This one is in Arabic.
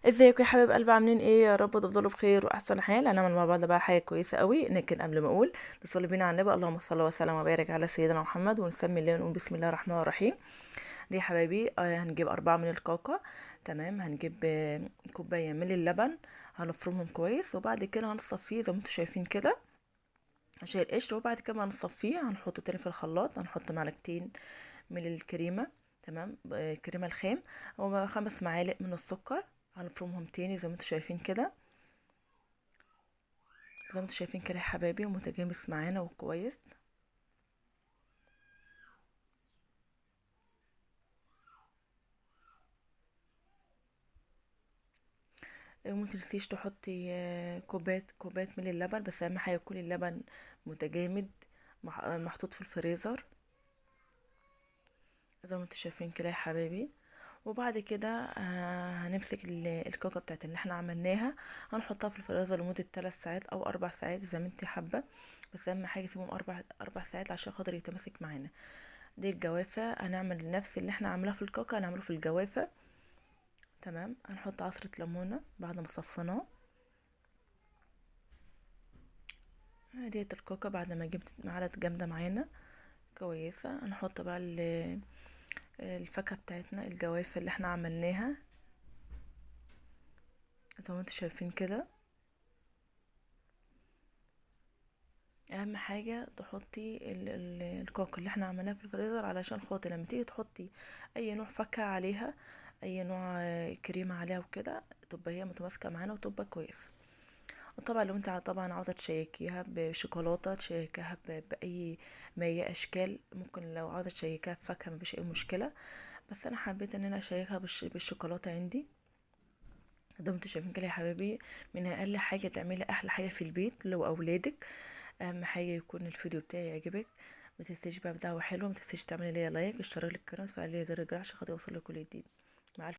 ازيكم يا حبايب قلبي، عاملين ايه؟ يا رب تفضلوا بخير واحسن حال. هنعمل مع بعض بقى حاجه كويسه قوي. لكن قبل ما اقول نصلي بينا على النبي. اللهم صل وسلم وبارك على سيدنا محمد، ونسمي الله ونقول بسم الله الرحمن الرحيم. دي يا حبايبي هنجيب 4 من الكاكا. تمام. هنجيب كوبايه من اللبن. هنفرمهم كويس وبعد كده هنصفيه زي ما انتم شايفين كده عشان القشر. وبعد كده هنصفيه هنحطه تاني في الخلاط. هنحط معلقتين من الكريمة. تمام. الكريمة الخام. و5 معالق من السكر. هنفرمهم تاني زي ما انتوا شايفين كده. زي ما انتوا شايفين كده يا حبايبي، ومتجانس معانا وكويس. ومتنسيش تحطي كوباية من اللبن. بس اهم حاجة يكون اللبن متجامد، محطوط في الفريزر زي ما انتوا شايفين كده يا حبايبي. وبعد كده هنمسك الكاكا بتاعت اللي احنا عملناها. هنحطها في الفريزر لمدة 3 ساعات او 4 ساعات زي ما انت حابة. بس اهم حاجة سيبهم 4 ساعات عشان خاطر يتمسك معانا. دي الجوافة. هنعمل نفس اللي احنا عملناه في الكاكا هنعمله في الجوافة. تمام. هنحط عصرة ليمونة بعد ما صفيناه. ديت الكاكا بعد ما جبت معلقة جامدة معانا كويسة. هنحط بقى الفاكهة بتاعتنا، الجوافة اللي احنا عملناها زي ما انتوا شايفين كده. اهم حاجة تحطي الكاكا اللي احنا عملناه في الفريزر علشان خاطر لما تيجي تحطي اي نوع فاكهة عليها، اي نوع كريمة عليها وكده، تبقى هي متماسكة معانا وتبقى كويسة. وطبعا لو انت طبعا عاوزة تشيكيها بشوكولاتة تشيكيها بأي ما هي اشكال. ممكن لو عاوزة تشيكيها بفاكهة مفيش اي مشكلة. بس انا حبيت ان انا اشيكها بالشوكولاتة عندي زي ما انتوا شايفين كده يا حبايبي. من اقل حاجة تعملي احلى حاجة في البيت لو اولادك. اهم حاجه يكون الفيديو بتاعي يعجبك. ما تنسيش بقى بدعوه حلوه، ما تنسيش تعملي ليا لايك، اشتراك للقناه، وتفعلي لي زر الجرس عشان خاطر يوصلك كل جديد.